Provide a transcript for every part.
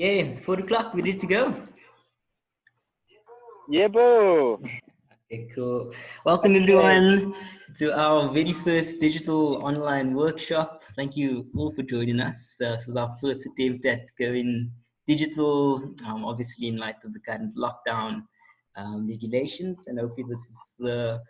Okay, 4 o'clock, we're ready to go. Yeah, bro. Okay, cool. Welcome everyone to our very first digital online workshop. Thank you all for joining us. This is our first attempt at going digital, obviously in light of the current lockdown regulations. And hopefully this is the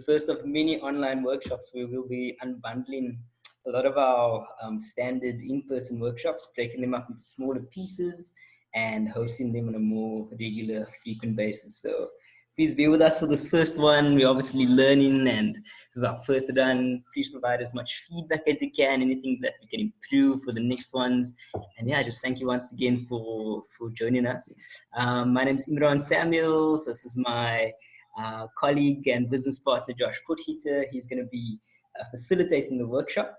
first of many online workshops where we'll be unbundling a lot of our standard in-person workshops, breaking them up into smaller pieces and hosting them on a more regular, frequent basis. So please be with us for this first one. We're obviously learning and this is our first run. Please provide as much feedback as you can, anything that we can improve for the next ones. And yeah, just thank you once again for joining us. My name is Imran Samuels. This is my colleague and business partner, Josh Puthitter. He's going to be facilitating the workshop.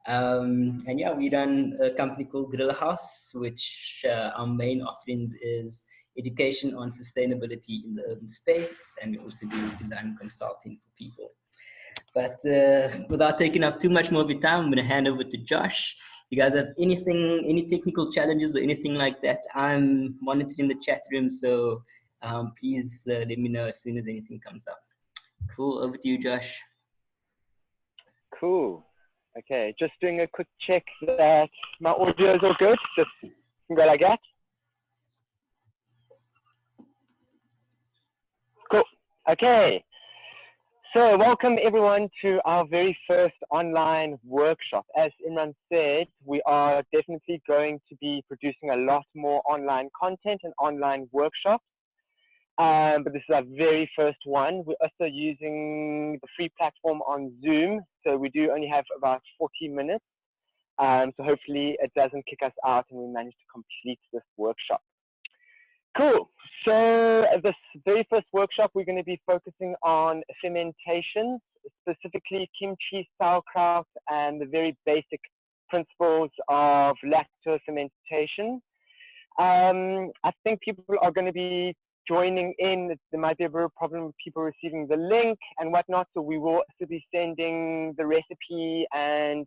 And yeah, we run a company called Guerilla House, which our main offerings is education on sustainability in the urban space, and we also do design consulting for people. But without taking up too much more of your time, I'm going to hand over to Josh. You guys have any technical challenges or anything like that, I'm monitoring the chat room, so please let me know as soon as anything comes up. Cool, over to you, Josh. Cool. Okay, just doing a quick check that my audio is all good. Just go like that. Cool. Okay. So welcome everyone to our very first online workshop. As Imran said, we are definitely going to be producing a lot more online content and online workshops. But this is our very first one. We're also using the free platform on Zoom. So we do only have about 40 minutes. So hopefully it doesn't kick us out and we manage to complete this workshop. Cool. So this very first workshop, we're going to be focusing on fermentation, specifically kimchi, sauerkraut, and the very basic principles of lactose fermentation. I think people are going to be joining in. There might be a real problem with people receiving the link and whatnot, so we will also be sending the recipe and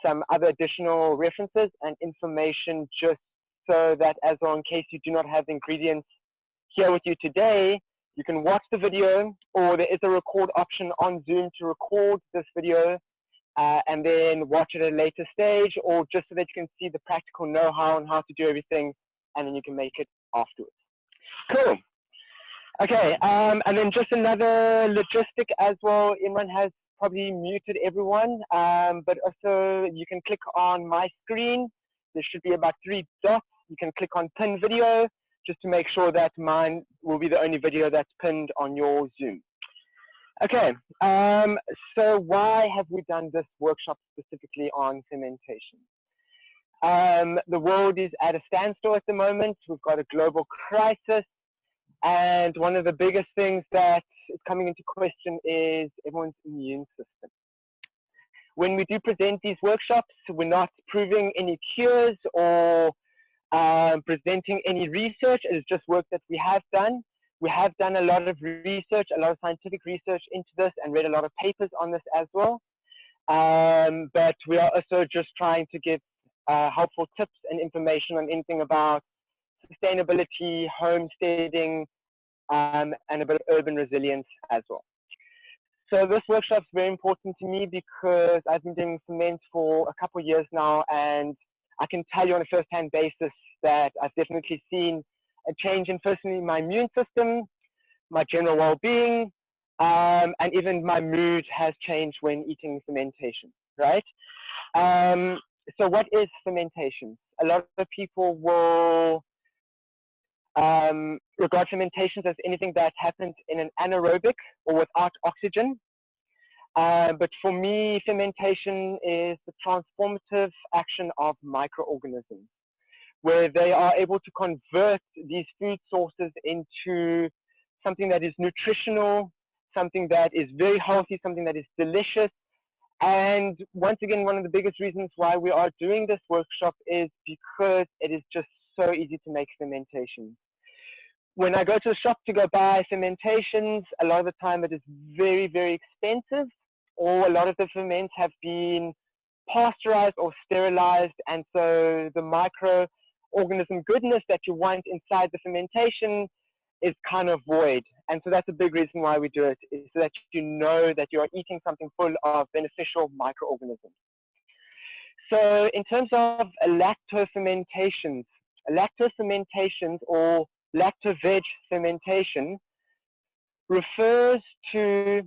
some other additional references and information, just so that as well, in case you do not have the ingredients here with you today, you can watch the video, or there is a record option on Zoom to record this video and then watch it at a later stage, or just so that you can see the practical know-how and how to do everything, and then you can make it afterwards. Cool. Okay, and then just another logistic as well. Imran has probably muted everyone, but also you can click on my screen. There should be about 3 dots. You can click on pin video, just to make sure that mine will be the only video that's pinned on your Zoom. Okay, so why have we done this workshop specifically on fermentation? The world is at a standstill at the moment. We've got a global crisis. And one of the biggest things that is coming into question is everyone's immune system. When we do present these workshops, we're not proving any cures or presenting any research. It is just work that we have done. We have done a lot of research, a lot of scientific research into this, and read a lot of papers on this as well. But we are also just trying to give helpful tips and information on anything about sustainability, homesteading, and a bit of urban resilience as well. So this workshop is very important to me because I've been doing cement for a couple of years now, and I can tell you on a first-hand basis that I've definitely seen a change in personally my immune system, my general well-being, and even my mood has changed when eating fermentation, right? So what is fermentation? A lot of people will regard fermentations as anything that happens in an anaerobic or without oxygen. But for me, fermentation is the transformative action of microorganisms, where they are able to convert these food sources into something that is nutritional, something that is very healthy, something that is delicious. And once again, one of the biggest reasons why we are doing this workshop is because it is just so easy to make fermentation. When I go to the shop to go buy fermentations, a lot of the time it is very, very expensive, or a lot of the ferments have been pasteurized or sterilized, and so the microorganism goodness that you want inside the fermentation is kind of void. And so that's a big reason why we do it, is so that you know that you are eating something full of beneficial microorganisms. So in terms of lacto-fermentations or lacto-veg fermentation refers to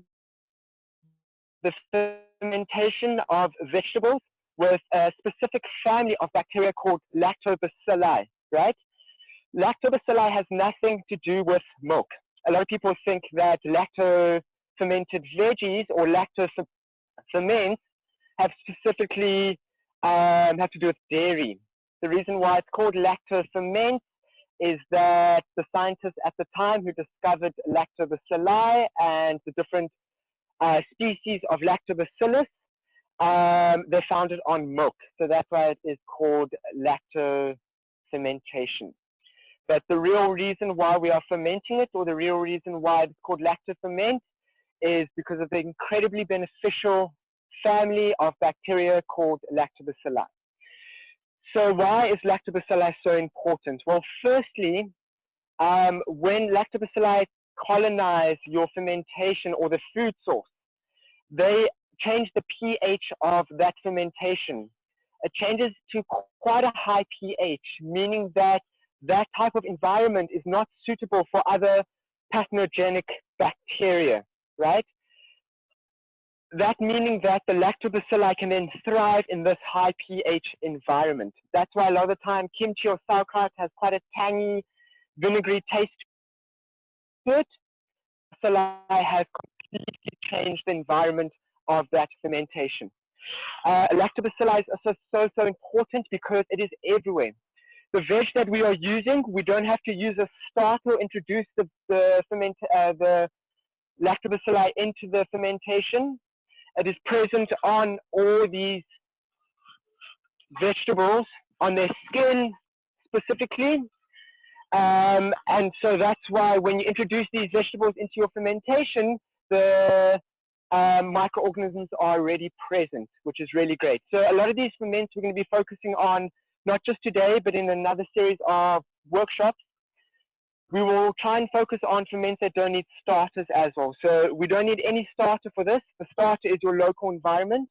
the fermentation of vegetables with a specific family of bacteria called lactobacilli, right? Lactobacilli has nothing to do with milk. A lot of people think that lacto-fermented veggies or lacto-ferments have specifically have to do with dairy. The reason why it's called lacto-ferment is that the scientists at the time who discovered lactobacilli and the different species of lactobacillus, they found it on milk. So that's why it is called lacto-fermentation. But the real reason why we are fermenting it, or the real reason why it's called lacto-ferment, is because of the incredibly beneficial family of bacteria called lactobacilli. So why is lactobacilli so important? Well, firstly, when lactobacilli colonize your fermentation or the food source, they change the pH of that fermentation. It changes to quite a high pH, meaning that that type of environment is not suitable for other pathogenic bacteria, right? That meaning that the lactobacilli can then thrive in this high pH environment. That's why a lot of the time kimchi or sauerkraut has quite a tangy, vinegary taste to it. Bacilli has completely changed the environment of that fermentation. Lactobacilli is also so important because it is everywhere. The veg that we are using, we don't have to use a starter or introduce the lactobacilli into the fermentation. It is present on all these vegetables, on their skin specifically. And so that's why when you introduce these vegetables into your fermentation, the microorganisms are already present, which is really great. So a lot of these ferments we're going to be focusing on, not just today, but in another series of workshops. We will try and focus on ferments that don't need starters as well. So we don't need any starter for this. The starter is your local environment.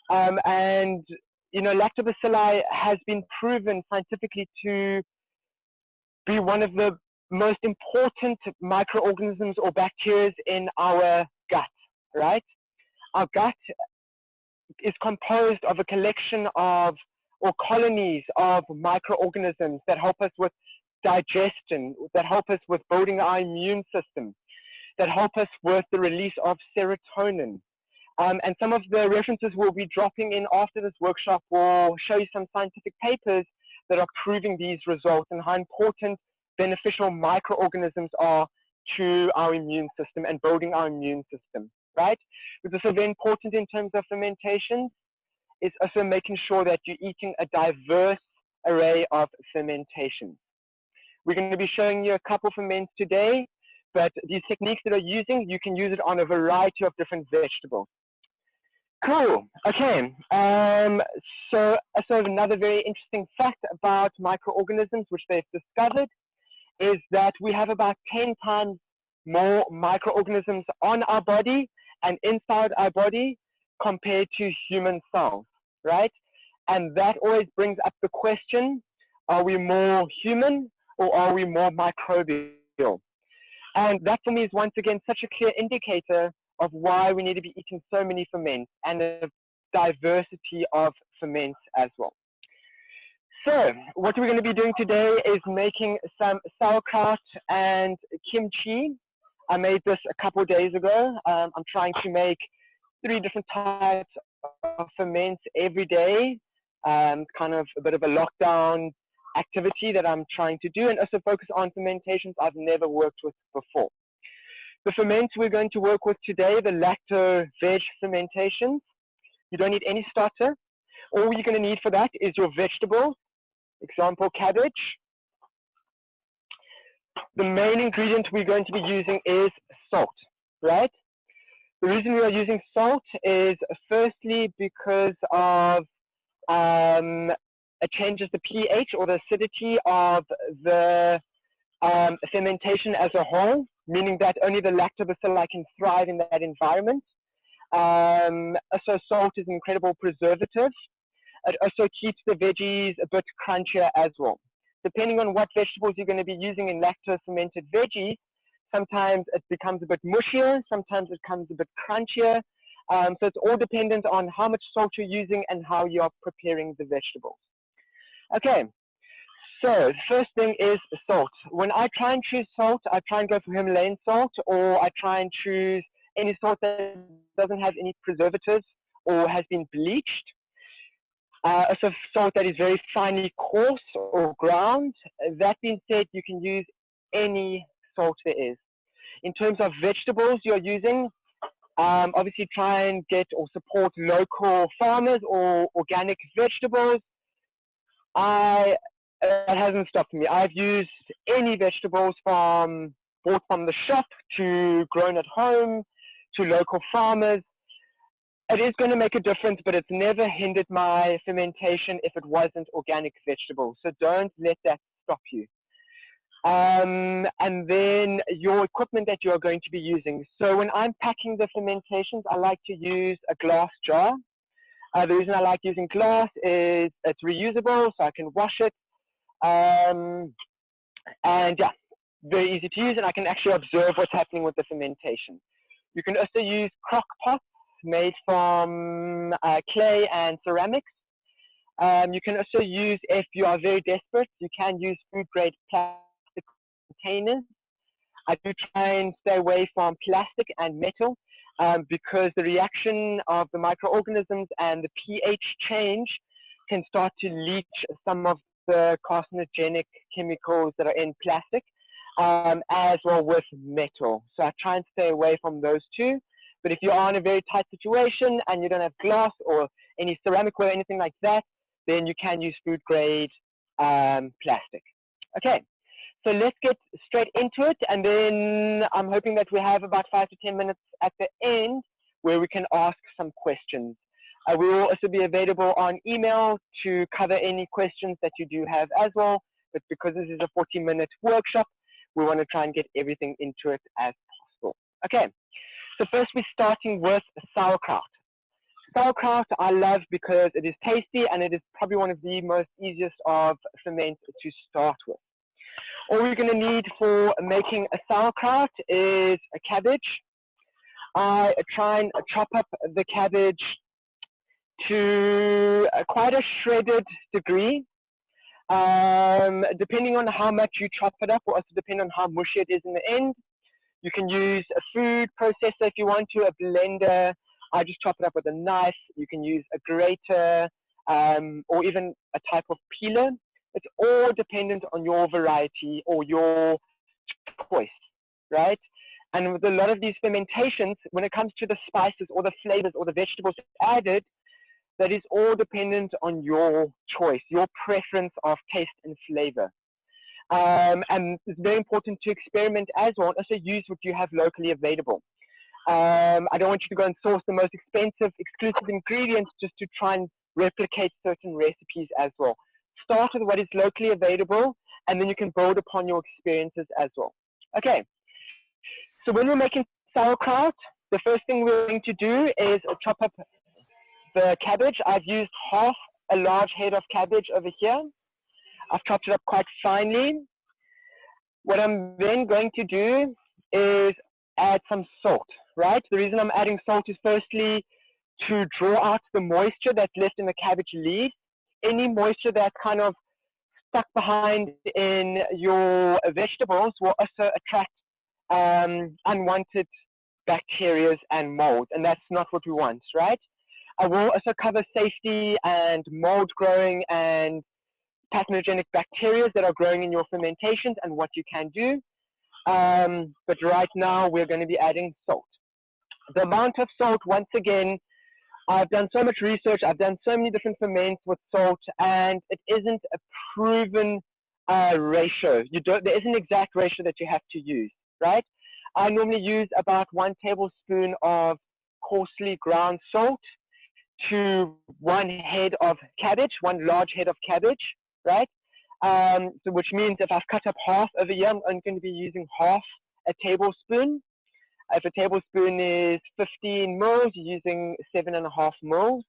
And, you know, lactobacilli has been proven scientifically to be one of the most important microorganisms or bacteria in our gut, right? Our gut is composed of a collection of, or colonies of microorganisms that help us with digestion, that help us with building our immune system, that help us with the release of serotonin. And some of the references we'll be dropping in after this workshop will show you some scientific papers that are proving these results and how important beneficial microorganisms are to our immune system and building our immune system, right? Which is also very important in terms of fermentation, is also making sure that you're eating a diverse array of fermentations. We're going to be showing you a couple of ferments today, but these techniques that are using, you can use it on a variety of different vegetables. Cool. Okay. So another very interesting fact about microorganisms, which they've discovered, is that we have about 10 times more microorganisms on our body and inside our body compared to human cells, right? And that always brings up the question, are we more human or are we more microbial? And that for me is once again such a clear indicator of why we need to be eating so many ferments and a diversity of ferments as well. So what we're going to be doing today is making some sauerkraut and kimchi. I made this a couple of days ago. I'm trying to make 3 different types of ferments every day. Kind of a bit of a lockdown activity that I'm trying to do, and also focus on fermentations I've never worked with before. The ferments we're going to work with today, the lacto-veg fermentations, you don't need any starter. All you're going to need for that is your vegetables, example, cabbage. The main ingredient we're going to be using is salt, right? The reason we are using salt is firstly because of it changes the pH or the acidity of the fermentation as a whole, meaning that only the lactobacilli can thrive in that environment. So salt is an incredible preservative. It also keeps the veggies a bit crunchier as well. Depending on what vegetables you're going to be using in lactose fermented veggies, sometimes it becomes a bit mushier, sometimes it becomes a bit crunchier. So it's all dependent on how much salt you're using and how you're preparing the vegetables. Okay, so the first thing is salt. When I try and choose salt, I try and go for Himalayan salt, or I try and choose any salt that doesn't have any preservatives or has been bleached. Also salt that is very finely coarse or ground. That being said, you can use any salt there is. In terms of vegetables you're using, obviously try and get or support local farmers or organic vegetables. That hasn't stopped me. I've used any vegetables from bought from the shop to grown at home to local farmers. It is going to make a difference, but it's never hindered my fermentation if it wasn't organic vegetables. So don't let that stop you. And then your equipment that you are going to be using. So when I'm packing the fermentations, I like to use a glass jar. The reason I like using glass is it's reusable, so I can wash it. And yeah, very easy to use, and I can actually observe what's happening with the fermentation. You can also use crock pots made from clay and ceramics. You can also use, if you are very desperate, you can use food grade plastic containers. I do try and stay away from plastic and metal because the reaction of the microorganisms and the pH change can start to leach some of the carcinogenic chemicals that are in plastic, as well with metal. So I try and stay away from those two. But if you are in a very tight situation and you don't have glass or any ceramic or anything like that, then you can use food grade plastic. Okay, so let's get straight into it. And then I'm hoping that we have about 5 to 10 minutes at the end where we can ask some questions. We will also be available on email to cover any questions that you do have as well. But because this is a 40-minute workshop, we want to try and get everything into it as possible. Okay, so first we're starting with sauerkraut. Sauerkraut I love because it is tasty and it is probably one of the most easiest of ferments to start with. All we're going to need for making a sauerkraut is a cabbage. I try and chop up the cabbage to quite a shredded degree. Depending on how much you chop it up, or also depending on how mushy it is in the end. You can use a food processor if you want to, a blender. I just chop it up with a knife. You can use a grater or even a type of peeler. It's all dependent on your variety or your choice, right? And with a lot of these fermentations, when it comes to the spices or the flavors or the vegetables added, that is all dependent on your choice, your preference of taste and flavor. And it's very important to experiment as well, and also use what you have locally available. I don't want you to go and source the most expensive, exclusive ingredients just to try and replicate certain recipes as well. Start with what is locally available, and then you can build upon your experiences as well. Okay, so when we're making sauerkraut, the first thing we're going to do is chop up the cabbage. I've used half a large head of cabbage over here. I've chopped it up quite finely. What I'm then going to do is add some salt, right? The reason I'm adding salt is firstly to draw out the moisture that's left in the cabbage leaves. Any moisture that's kind of stuck behind in your vegetables will also attract unwanted bacteria and mold, and that's not what we want, right? I will also cover safety and mold growing and pathogenic bacteria that are growing in your fermentations and what you can do. But right now we're going to be adding salt. The amount of salt, once again, I've done so much research, I've done so many different ferments with salt, and it isn't a proven ratio. There isn't an exact ratio that you have to use, right? I normally use about 1 tablespoon of coarsely ground salt to one head of cabbage, one large head of cabbage, right? So which means if I've cut up half over here, I'm going to be using half a tablespoon. If a tablespoon is 15 mils, you're using 7.5 mils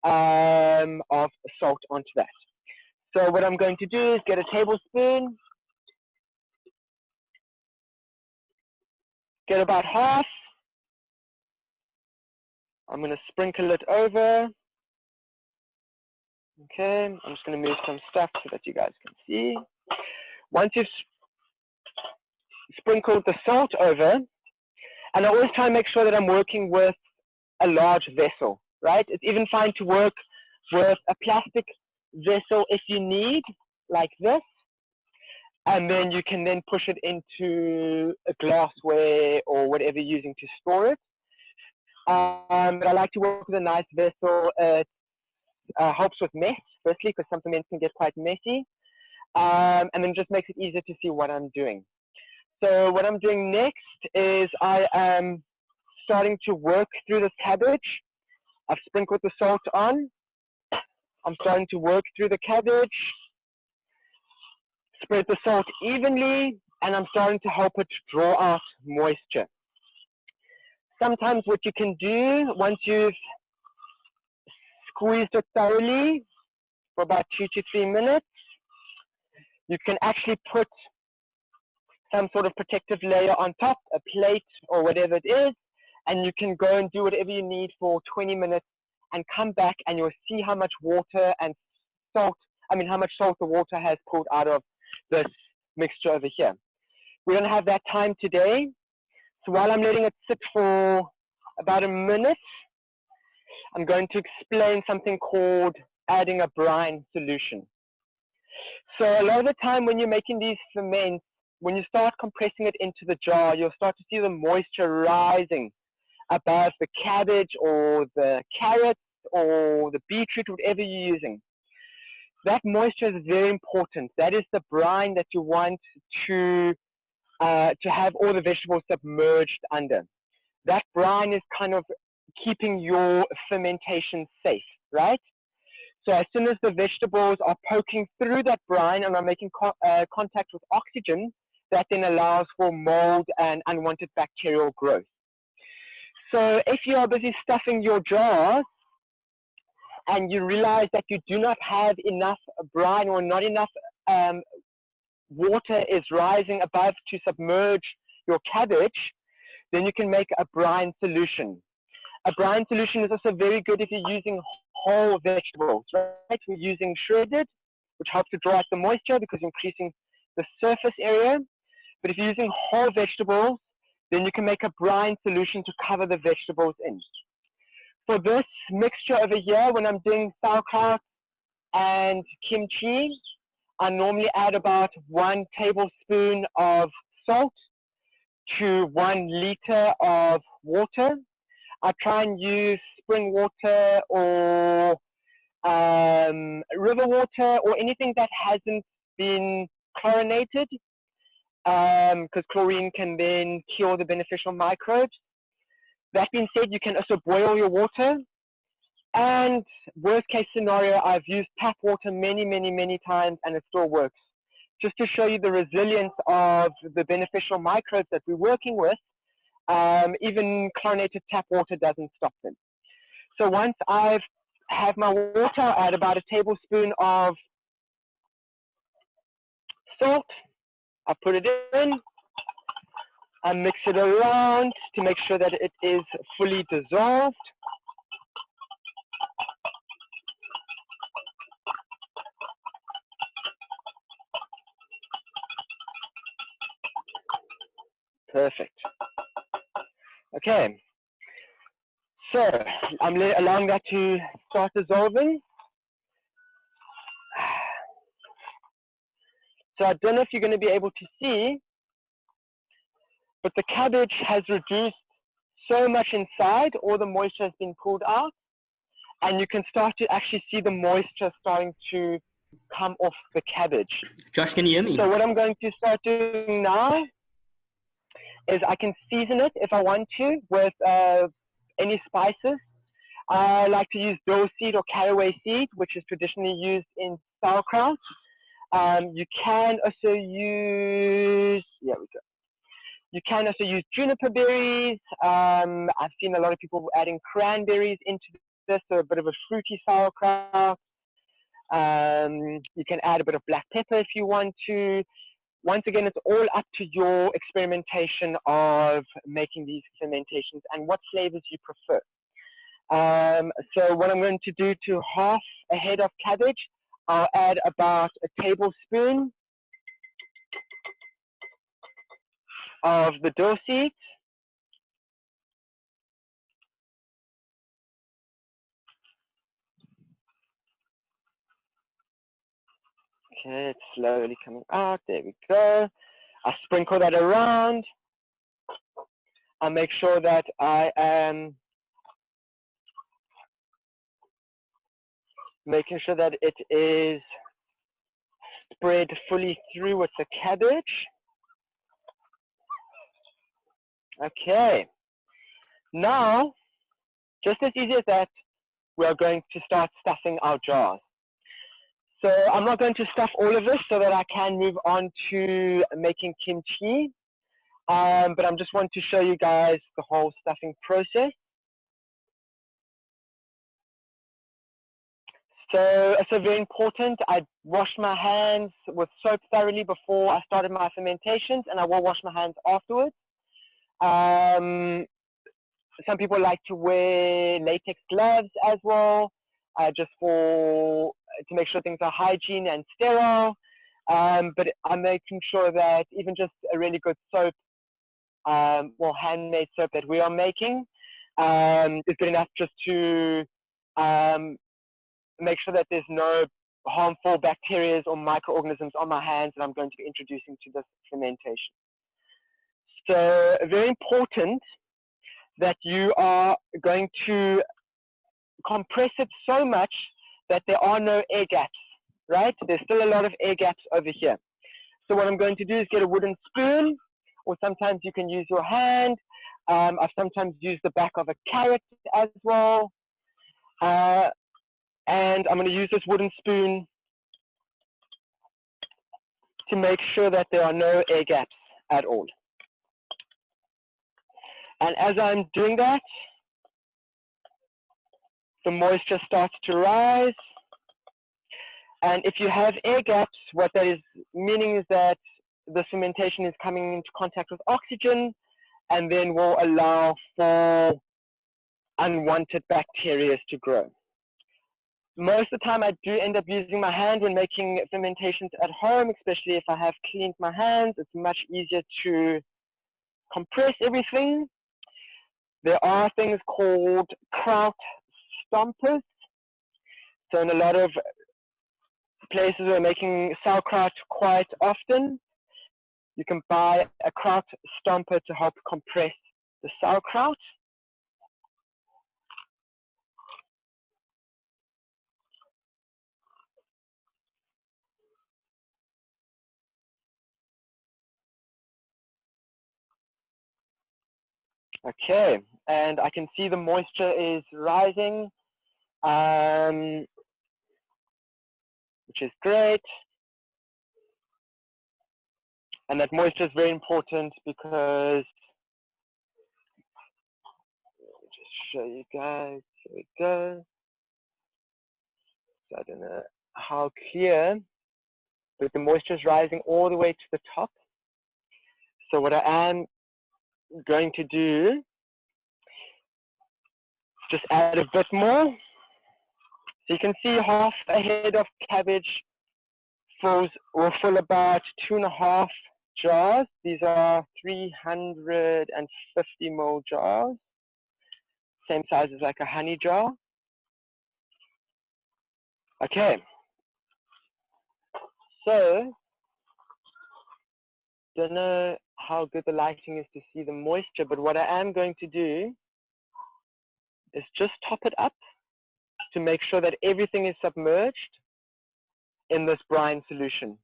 of salt onto that. So what I'm going to do is get a tablespoon, get about half. I'm going to sprinkle it over. Okay, I'm just going to move some stuff so that you guys can see. Once you've sprinkled the salt over, and I always try and make sure that I'm working with a large vessel, right? It's even fine to work with a plastic vessel if you need, like this. And then you can then push it into a glassware or whatever you're using to store it. But I like to work with a nice vessel. It helps with mess, firstly, because some ferments can get quite messy. And then just makes it easier to see what I'm doing. So what I'm doing next is I am starting to work through this cabbage. I've sprinkled the salt on. I'm starting to work through the cabbage. Spread the salt evenly, and I'm starting to help it draw out moisture. Sometimes what you can do, once you've squeezed it thoroughly for about 2 to 3 minutes, you can actually put some sort of protective layer on top, a plate or whatever it is, and you can go and do whatever you need for 20 minutes and come back and you'll see how much water and salt, how much salt the water has pulled out of this mixture over here. We don't have that time today. So while I'm letting it sit for about a minute, I'm going to explain something called adding a brine solution. So a lot of the time when you're making these ferments, when you start compressing it into the jar, you'll start to see the moisture rising above the cabbage or the carrots or the beetroot, whatever you're using. That moisture is very important. That is the brine that you want to have all the vegetables submerged under. That brine is kind of keeping your fermentation safe, right? So as soon as the vegetables are poking through that brine and are making contact with oxygen, that then allows for mold and unwanted bacterial growth. So if you are busy stuffing your jars and you realize that you do not have enough brine or not enough water is rising above to submerge your cabbage, then you can make a brine solution. A brine solution is also very good if you're using whole vegetables, right? We're using shredded, which helps to draw out the moisture because you're increasing the surface area. But if you're using whole vegetables, then you can make a brine solution to cover the vegetables in. For this mixture over here, when I'm doing sauerkraut and kimchi, I normally add about 1 tablespoon of salt to 1 liter of water. I try and use spring water or river water or anything that hasn't been chlorinated, because chlorine can then kill the beneficial microbes. That being said, you can also boil your water. And worst case scenario, I've used tap water many times and it still works. Just to show you the resilience of the beneficial microbes that we're working with, even chlorinated tap water doesn't stop them. So once I've have my water, I add about 1 tablespoon of salt. I put it in, I mix it around to make sure that it is fully dissolved. Perfect. Okay. So I'm allowing that to start dissolving. So I don't know if you're going to be able to see, but the cabbage has reduced so much inside, all the moisture has been pulled out, and you can start to actually see the moisture starting to come off the cabbage. Josh, can you hear me? So what I'm going to start doing now is I can season it if I want to with any spices. I like to use dill seed or caraway seed, which is traditionally used in sauerkraut. You can also use, You can also use juniper berries. I've seen a lot of people adding cranberries into this, so a bit of a fruity sauerkraut. You can add a bit of black pepper if you want to. Once again, it's all up to your experimentation of making these fermentations and what flavors you prefer. So what I'm going to do to half a head of cabbage, I'll add about a tablespoon of the dill seeds. Okay, it's slowly coming out. There we go. I sprinkle that around. I'll make sure that I am making sure that it is spread fully through with the cabbage. Okay. Now, just as easy as that, we are going to start stuffing our jars. So I'm not going to stuff all of this so that I can move on to making kimchi. But I just want to show you guys the whole stuffing process. So it's very important. I wash my hands with soap thoroughly before I started my fermentations, and I will wash my hands afterwards. Some people like to wear latex gloves as well, just to make sure things are hygiene and sterile. But I'm making sure that even just a really good soap, well, handmade soap that we are making, is good enough just to make sure that there's no harmful bacteria or microorganisms on my hands that I'm going to be introducing to this fermentation. So very important that you are going to compress it so much that there are no air gaps, right? There's still a lot of air gaps over here. So what I'm going to do is get a wooden spoon, or sometimes you can use your hand. I've sometimes used the back of a carrot as well. And I'm going to use this wooden spoon to make sure that there are no air gaps at all. And as I'm doing that, the moisture starts to rise. And if you have air gaps, what that is meaning is that the fermentation is coming into contact with oxygen and then will allow for unwanted bacteria to grow. Most of the time, I do end up using my hand when making fermentations at home, especially if I have cleaned my hands. It's much easier to compress everything. There are things called kraut stompers. So in a lot of places we're making sauerkraut quite often, you can buy a kraut stomper to help compress the sauerkraut. Okay, and I can see the moisture is rising, which is great. And that moisture is very important because, let me just show you guys, here we go. So I don't know how clear, but the moisture is rising all the way to the top. So what I am going to do, just add a bit more. So you can see half a head of cabbage will fill about 2.5 jars. These are 350 ml jars, same size as like a honey jar. Okay, so don't know how good the lighting is to see the moisture, but what I am going to do is just top it up to make sure that everything is submerged in this brine solution.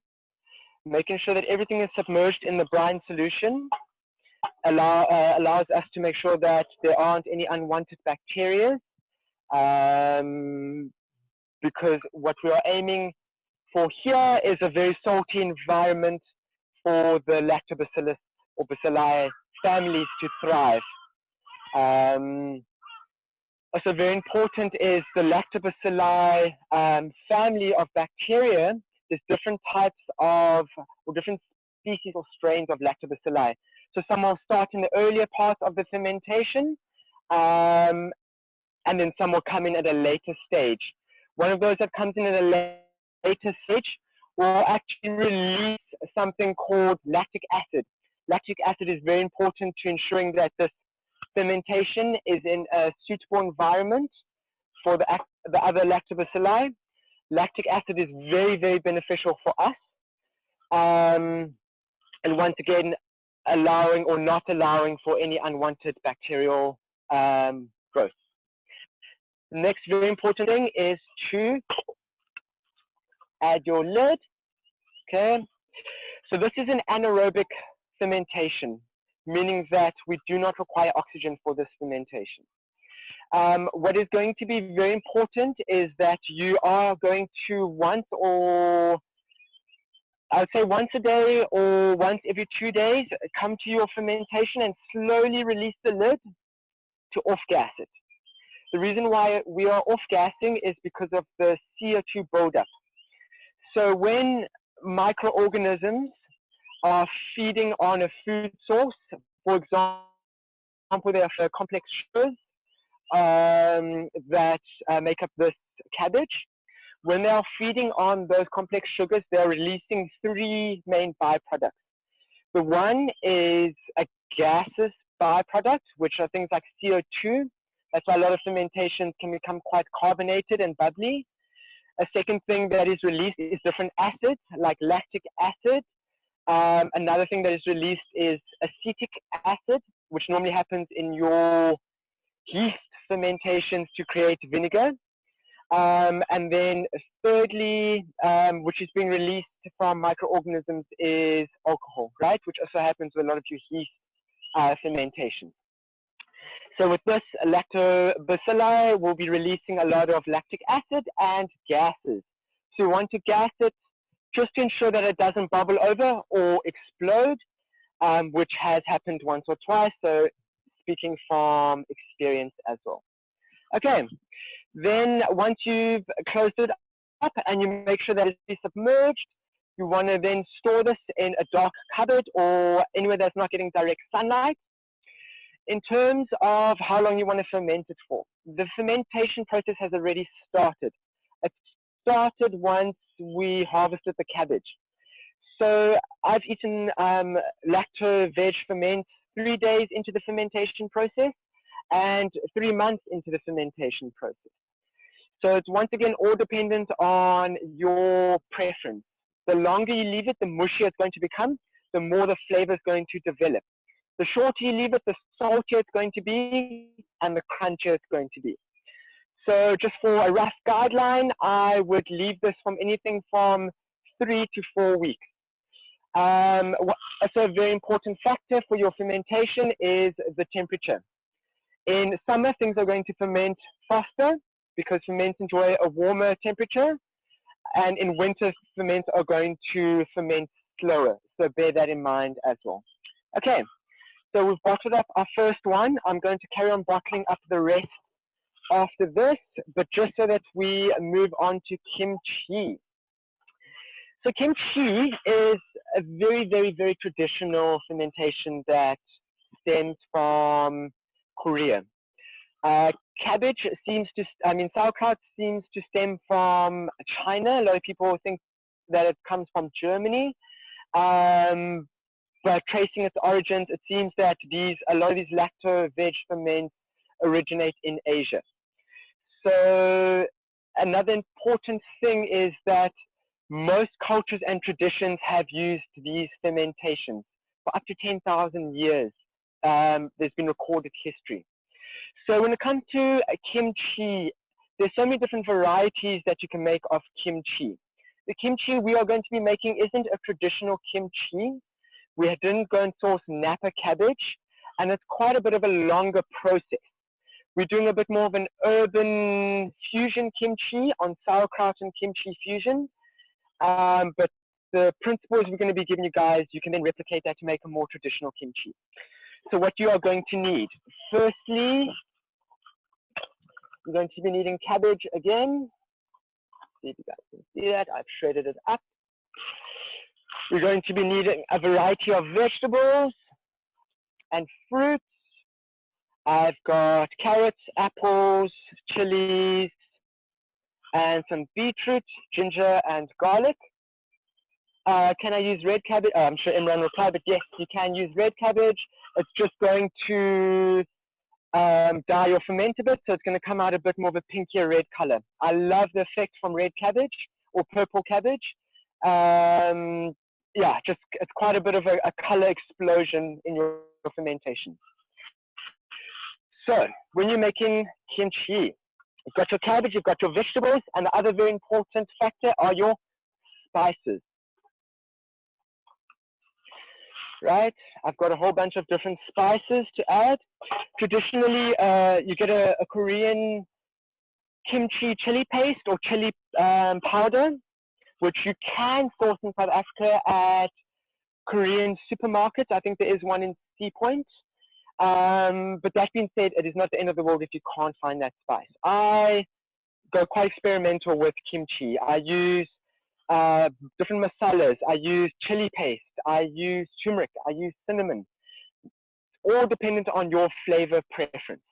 Making sure that everything is submerged in the brine solution allows us to make sure that there aren't any unwanted bacteria because what we are aiming for here is a very salty environment for the lactobacillus or bacilli families to thrive. Also very important is the lactobacilli family of bacteria. There's different types of, or different species or strains of lactobacilli. So some will start in the earlier part of the fermentation, and then some will come in at a later stage. One of those that comes in at a later stage will actually release something called lactic acid. Lactic acid is very important to ensuring that this fermentation is in a suitable environment for the other lactobacilli. Lactic acid is very, very beneficial for us. And once again, allowing or not allowing for any unwanted bacterial growth. The next very important thing is to add your lid. Okay, so this is an anaerobic fermentation, meaning that we do not require oxygen for this fermentation. What is going to be very important is that you are going to once a day or once every 2 days, come to your fermentation and slowly release the lid to off-gas it. The reason why we are off-gassing is because of the CO2 buildup. So when microorganisms are feeding on a food source, for example, there are complex sugars that make up this cabbage. When they are feeding on those complex sugars, they're releasing 3 main byproducts. The one is a gaseous byproduct, which are things like CO2. That's why a lot of fermentations can become quite carbonated and bubbly. A second thing that is released is different acids, like lactic acid. Another thing that is released is acetic acid, which normally happens in your yeast fermentations to create vinegar. And then thirdly, which is being released from microorganisms, is alcohol, right? Which also happens with a lot of your yeast fermentation. So with this, lactobacilli will be releasing a lot of lactic acid and gases. So you want to gas it just to ensure that it doesn't bubble over or explode, which has happened once or twice. So speaking from experience as well. Okay, then once you've closed it up and you make sure that it's submerged, you want to then store this in a dark cupboard or anywhere that's not getting direct sunlight. In terms of how long you want to ferment it for, the fermentation process has already started. It started once we harvested the cabbage. So I've eaten lacto-veg ferment 3 days into the fermentation process and 3 months into the fermentation process. So it's once again all dependent on your preference. The longer you leave it, the mushier it's going to become, the more the flavor is going to develop. The shorter you leave it, the saltier it's going to be and the crunchier it's going to be. So just for a rough guideline, I would leave this from anything from 3 to 4 weeks. Also a very important factor for your fermentation is the temperature. In summer, things are going to ferment faster because ferments enjoy a warmer temperature. And in winter, ferments are going to ferment slower. So bear that in mind as well. Okay, so we've bottled up our first one. I'm going to carry on bottling up the rest after this, but just so that we move on to kimchi. So kimchi is a very, very, very traditional fermentation that stems from Korea. Cabbage seems to, sauerkraut seems to stem from China. A lot of people think that it comes from Germany. But tracing its origins, it seems that a lot of these lacto-veg ferments originate in Asia. So another important thing is that most cultures and traditions have used these fermentations for up to 10,000 years. There's been recorded history. So when it comes to kimchi, there's so many different varieties that you can make of kimchi. The kimchi we are going to be making isn't a traditional kimchi. We didn't go and source Napa cabbage, and it's quite a bit of a longer process. We're doing a bit more of an urban fusion kimchi on sauerkraut and kimchi fusion. But the principles we're going to be giving you guys, you can then replicate that to make a more traditional kimchi. So what you are going to need, firstly, you're going to be needing cabbage again. See if you guys can see that. I've shredded it up. We're going to be needing a variety of vegetables and fruits. I've got carrots, apples, chilies, and some beetroot, ginger, and garlic. Can I use red cabbage? I'm sure Imran will reply, but yes, you can use red cabbage. It's just going to dye or ferment a bit, so it's going to come out a bit more of a pinkier red color. I love the effect from red cabbage or purple cabbage. Yeah, just it's quite a bit of a color explosion in your fermentation. So when you're making kimchi, you've got your cabbage, you've got your vegetables, and the other very important factor are your spices. Right, I've got a whole bunch of different spices to add. Traditionally, you get a Korean kimchi chili paste or chili powder, which you can source in South Africa at Korean supermarkets. I think there is one in Sea Point. But that being said, it is not the end of the world if you can't find that spice. I go quite experimental with kimchi. I use different masalas. I use chili paste. I use turmeric. I use cinnamon. All dependent on your flavor preference.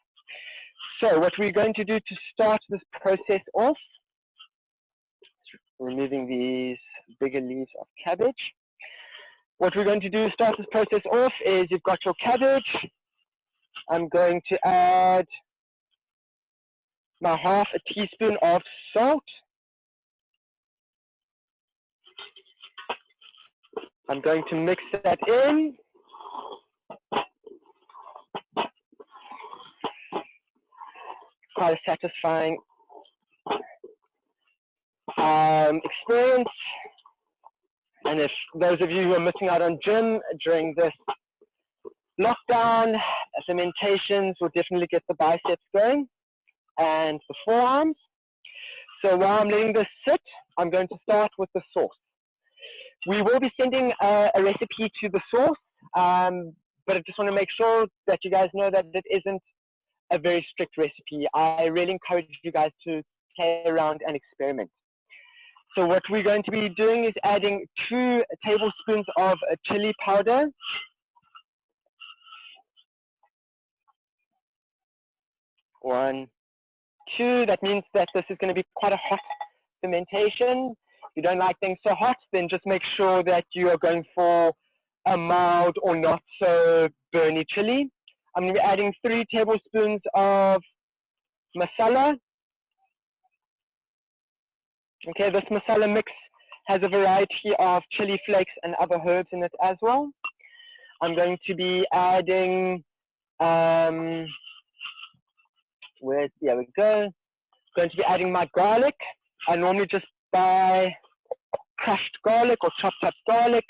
So what we're going to do to start this process off, removing these bigger leaves of cabbage. What we're going to do to start this process off is you've got your cabbage. I'm going to add my half a teaspoon of salt. I'm going to mix that in. Quite a satisfying experience. And if those of you who are missing out on gym during this lockdown, fermentations will definitely get the biceps going and the forearms. So while I'm letting this sit, I'm going to start with the sauce. We will be sending a recipe to the source, but I just want to make sure that you guys know that it isn't a very strict recipe. I really encourage you guys to play around and experiment. So what we're going to be doing is adding 2 tablespoons of chili powder. One, 2. That means that this is going to be quite a hot fermentation. If you don't like things so hot, then just make sure that you are going for a mild or not so burny chili. I'm going to be adding 3 tablespoons of masala. Okay, this masala mix has a variety of chili flakes and other herbs in it as well. I'm going to be adding, here we go. Going to be adding my garlic. I normally just buy crushed garlic or chopped up garlic,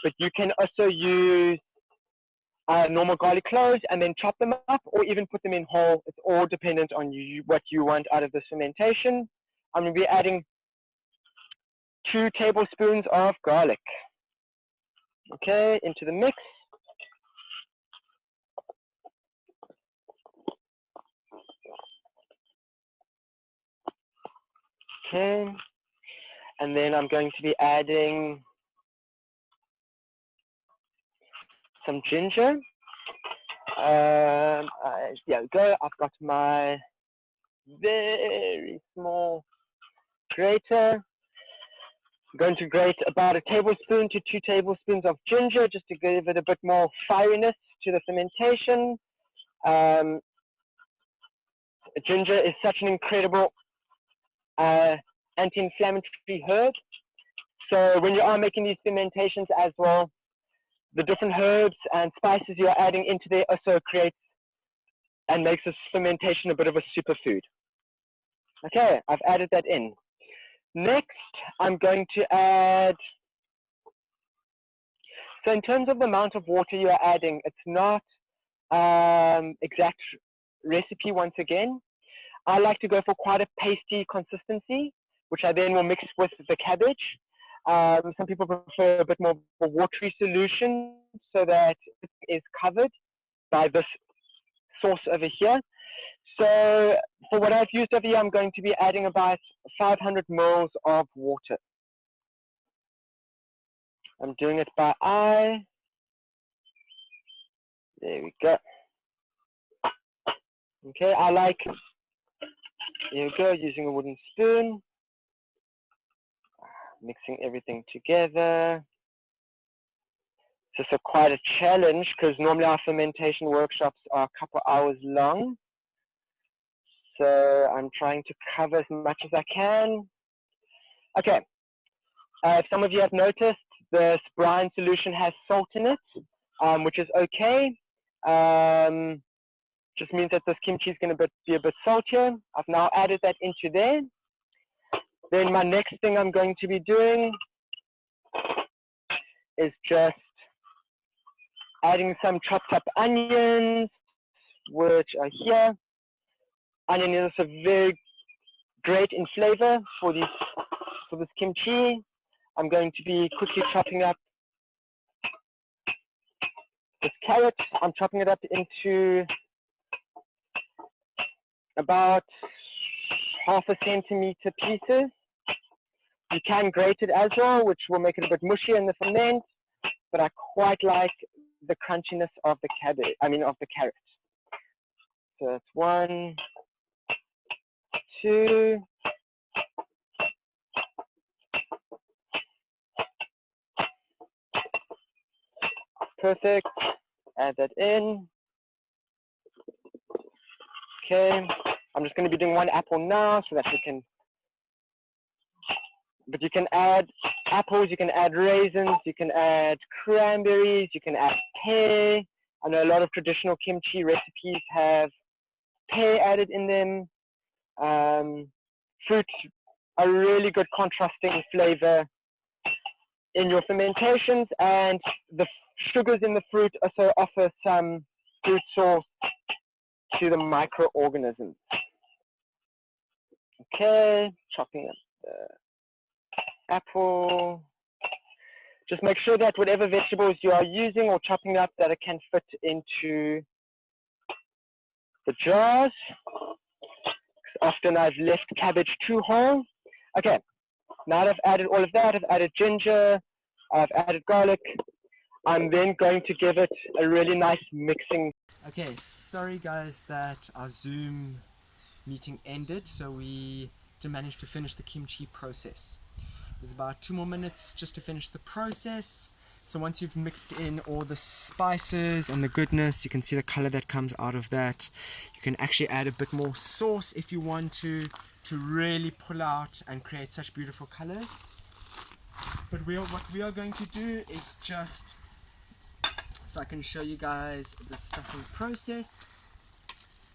but you can also use normal garlic cloves and then chop them up or even put them in whole. It's all dependent on what you want out of the fermentation. I'm going to be adding 2 tablespoons of garlic. Okay, into the mix. Okay, and then I'm going to be adding some ginger. There we go. I've got my very small grater. I'm going to grate about 1 tablespoon to 2 tablespoons of ginger just to give it a bit more fieriness to the fermentation. Ginger is such an incredible anti-inflammatory herb. So when you are making these fermentations as well, the different herbs and spices you are adding into there also creates and makes this fermentation a bit of a superfood. Okay, I've added that in. Next, I'm going to add, so in terms of the amount of water you are adding, it's not exact recipe once again. I like to go for quite a pasty consistency, which I then will mix with the cabbage. Some people prefer a bit more of a watery solution so that it is covered by this sauce over here. So for what I've used over here, I'm going to be adding about 500 mils of water. I'm doing it by eye. There we go. Okay, I like, here we go, using a wooden spoon. Mixing everything together. It's just quite a challenge because normally our fermentation workshops are a couple hours long. So I'm trying to cover as much as I can. Okay, if some of you have noticed, this brine solution has salt in it, which is okay. Just means that this kimchi is going to be a bit saltier. I've now added that into there. Then my next thing I'm going to be doing is just adding some chopped up onions, which are here. Onion is also very great in flavor for this kimchi. I'm going to be quickly chopping up this carrot. I'm chopping it up into about 1/2 centimeter pieces. You can grate it as well, which will make it a bit mushier in the ferment, but I quite like the crunchiness of the cabbage, of the carrot. So that's 1, 2. Perfect. Add that in. Okay. I'm just going to be doing 1 apple now so that we can, but you can add apples, you can add raisins, you can add cranberries, you can add pear. I know a lot of traditional kimchi recipes have pear added in them. Fruits are really good contrasting flavor in your fermentations, and the sugars in the fruit also offer some fruit source to the microorganisms. Okay, chopping up the apple. Just make sure that whatever vegetables you are using or chopping up, that it can fit into the jars. Often I've left cabbage too whole. Okay, now that I've added all of that, I've added ginger, I've added garlic. I'm then going to give it a really nice mixing. Okay, sorry guys that our Zoom meeting ended, so we didn't manage to finish the kimchi process. There's about 2 more minutes just to finish the process. So once you've mixed in all the spices and the goodness, you can see the color that comes out of that. You can actually add a bit more sauce if you want to really pull out and create such beautiful colors. But what we are going to do is just, so I can show you guys the stuffing process.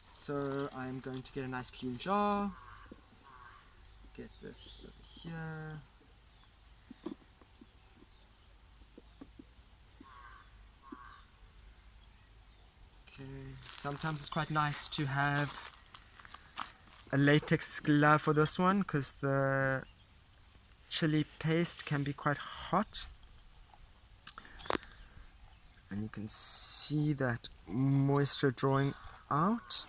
So I'm going to get a nice clean jar, get this over here. Okay, sometimes it's quite nice to have a latex glove for this one because the chili paste can be quite hot. And you can see that moisture drawing out.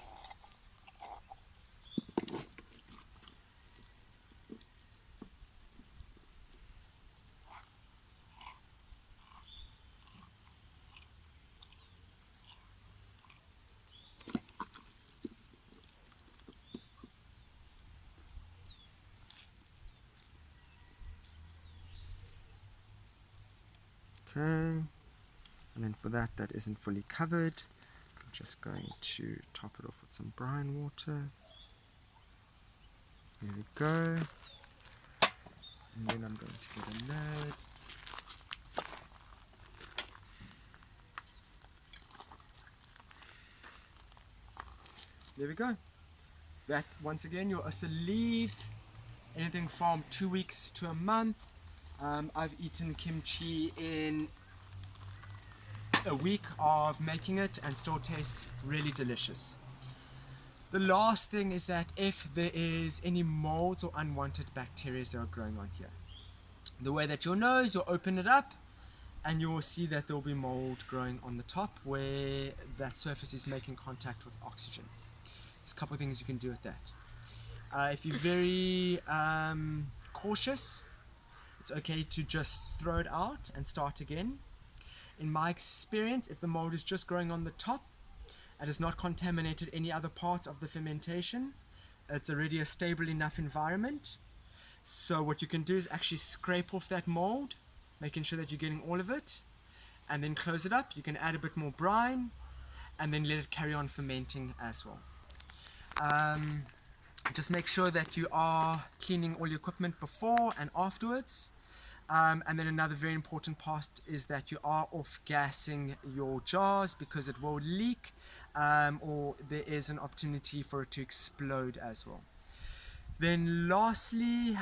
Okay, and then for that isn't fully covered, I'm just going to top it off with some brine water. There we go. And then I'm going to get a lid. There we go. That, once again, you'll also leave anything from 2 weeks to a month. I've eaten kimchi in a week of making it and still tastes really delicious. The last thing is that if there is any molds or unwanted bacteria that are growing on here, the way that you'll know is you'll open it up and you will see that there will be mold growing on the top where that surface is making contact with oxygen. There's a couple of things you can do with that. If you're very cautious, it's okay to just throw it out and start again. In my experience, if the mold is just growing on the top and has not contaminated any other parts of the fermentation, it's already a stable enough environment. So what you can do is actually scrape off that mold, making sure that you're getting all of it, and then close it up. You can add a bit more brine and then let it carry on fermenting as well. Just make sure that you are cleaning all your equipment before and afterwards. And then another very important part is that you are off-gassing your jars because it will leak, or there is an opportunity for it to explode as well. Then lastly,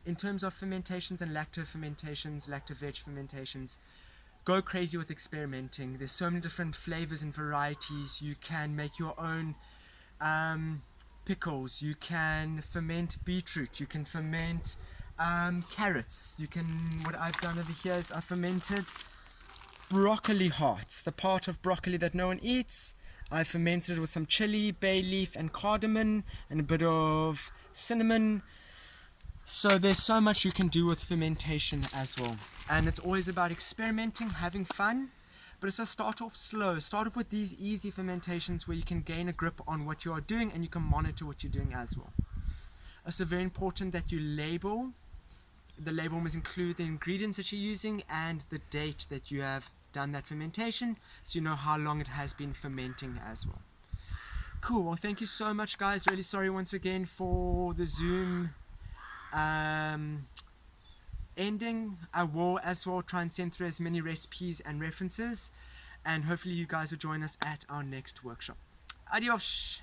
in terms of fermentations and lacto-veg fermentations, go crazy with experimenting. There's so many different flavors and varieties. You can make your own pickles, you can ferment beetroot, you can ferment carrots, what I've done over here is I fermented broccoli hearts, the part of broccoli that no one eats. I fermented it with some chili, bay leaf and cardamom and a bit of cinnamon. So there's so much you can do with fermentation as well, and it's always about experimenting, having fun. But it's just start off slow. Start off with these easy fermentations where you can gain a grip on what you are doing and you can monitor what you're doing as well. Also very important that you label. The label must include the ingredients that you're using and the date that you have done that fermentation, so you know how long it has been fermenting as well. Cool, well thank you so much guys. Really sorry once again for the Zoom ending. I will as well try and send through as many recipes and references, and hopefully you guys will join us at our next workshop. Adios!